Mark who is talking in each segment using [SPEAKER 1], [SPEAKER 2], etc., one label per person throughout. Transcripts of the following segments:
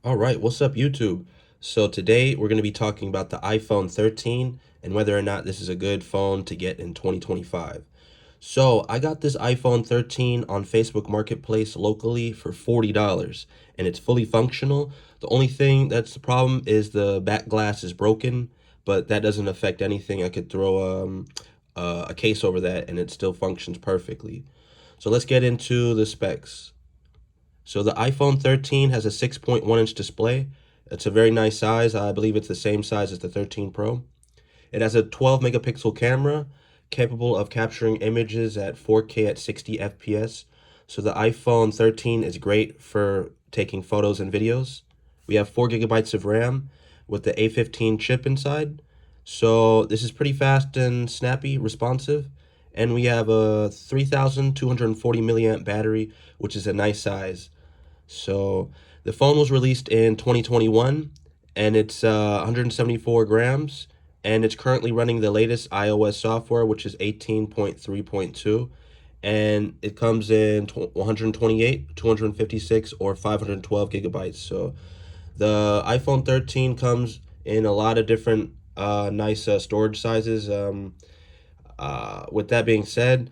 [SPEAKER 1] All right, what's up, YouTube? So today we're going to be talking about the iPhone 13 and whether or not this is a good phone to get in 2025. So I got this iPhone 13 on Facebook Marketplace locally for $40 and it's fully functional. The only thing that's the problem is the back glass is broken, but that doesn't affect anything. I could throw a case over that and it still functions perfectly. So let's get into the specs. So the iPhone 13 has a 6.1-inch display. It's a very nice size. I believe it's the same size as the 13 Pro. It has a 12 megapixel camera capable of capturing images at 4K at 60 FPS. So the iPhone 13 is great for taking photos and videos. We have 4 gigabytes of RAM with the A15 chip inside. So this is pretty fast and snappy, responsive. And we have a 3240 milliamp battery, which is a nice size. So the phone was released in 2021 and it's 174 grams and it's currently running the latest iOS software, which is 18.3.2. And it comes in 128, 256, or 512 gigabytes. So the iPhone 13 comes in a lot of different nice storage sizes. With that being said,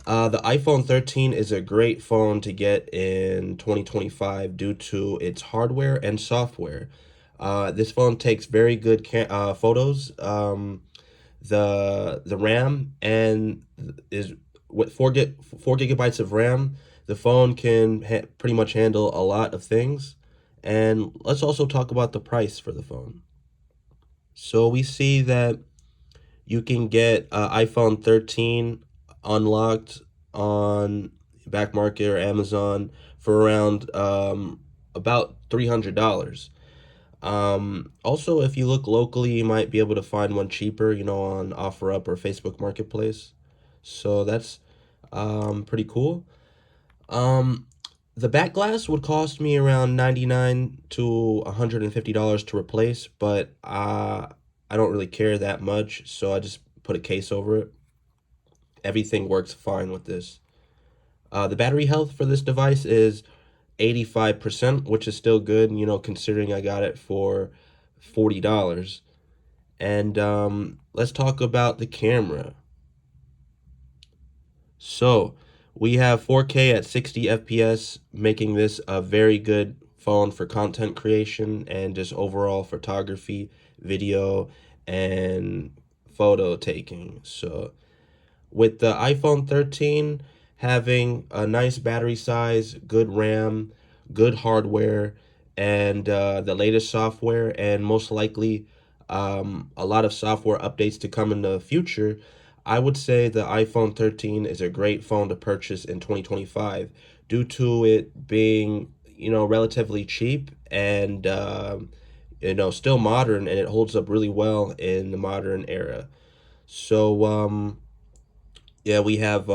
[SPEAKER 1] the iPhone 13 is a great phone to get in 2025 due to its hardware and software. This phone takes very good photos. The RAM and is with 4 gigabytes of RAM. The phone can pretty much handle a lot of things. And let's also talk about the price for the phone. So we see that you can get iPhone 13 unlocked on back market or Amazon for around about $300. Also, if you look locally, you might be able to find one cheaper, on OfferUp or Facebook Marketplace. So that's pretty cool. Um, the back glass would cost me around 99 to $150 to replace, but I don't really care that much, so I just put a case over it. Everything works fine with this. The battery health for this device is 85%, which is still good, considering I got it for $40. And let's talk about the camera. So we have 4K at 60 FPS, making this a very good phone for content creation and just overall photography, video, and photo taking. So with the iPhone 13 having a nice battery size, good RAM, good hardware, and the latest software, and most likely a lot of software updates to come in the future, I would say the iPhone 13 is a great phone to purchase in 2025 due to it being, relatively cheap and, still modern, and it holds up really well in the modern era. So, yeah, we have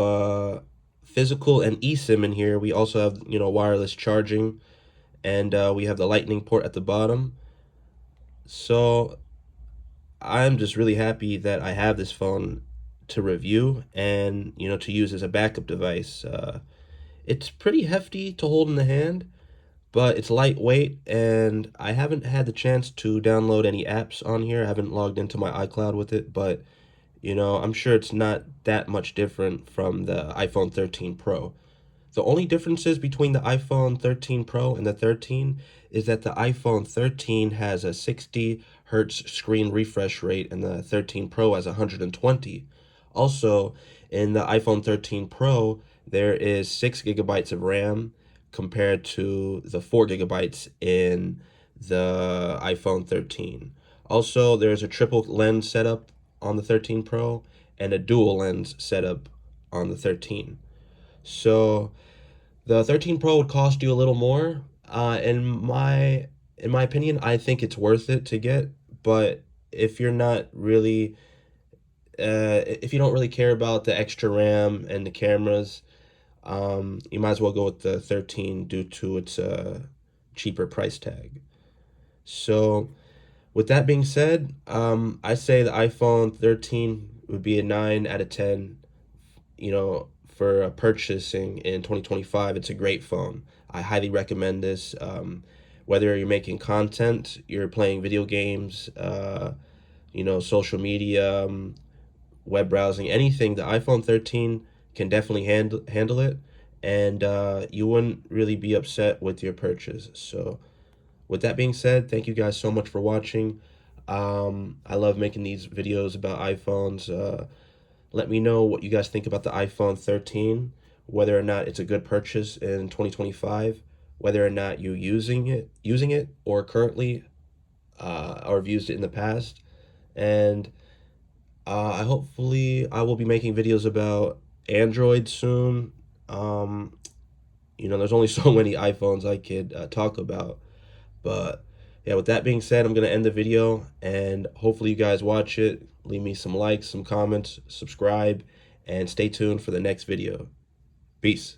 [SPEAKER 1] physical and eSIM in here. We also have, wireless charging, and we have the lightning port at the bottom. So I'm just really happy that I have this phone to review and, to use as a backup device. It's pretty hefty to hold in the hand, but it's lightweight, and I haven't had the chance to download any apps on here. I haven't logged into my iCloud with it, but I'm sure it's not that much different from the iPhone 13 Pro. The only differences between the iPhone 13 Pro and the 13 is that the iPhone 13 has a 60 hertz screen refresh rate and the 13 Pro has 120. Also, in the iPhone 13 Pro, there is 6 gigabytes of RAM compared to the 4 gigabytes in the iPhone 13. Also, there's a triple lens setup on the 13 Pro and a dual lens setup on the 13. So the 13 Pro would cost you a little more. In my opinion, I think it's worth it to get. But if you're not really, if you don't really care about the extra RAM and the cameras, you might as well go with the 13 due to its cheaper price tag. So, with that being said, I say the iPhone 13 would be a 9 out of 10, for purchasing in 2025. It's a great phone. I highly recommend this. whether you're making content, you're playing video games, social media, web browsing, anything, the iPhone 13 can definitely handle it, and you wouldn't really be upset with your purchase. So, with that being said, thank you guys so much for watching. I love making these videos about iPhones. Let me know what you guys think about the iPhone 13, whether or not it's a good purchase in 2025, whether or not you using it or currently, or have used it in the past, and I hopefully I will be making videos about Android soon. Um, there's only so many iPhones I could talk about, but yeah. With that being said, I'm gonna end the video, and hopefully you guys watch it. Leave me some likes, some comments, subscribe, and stay tuned for the next video. Peace.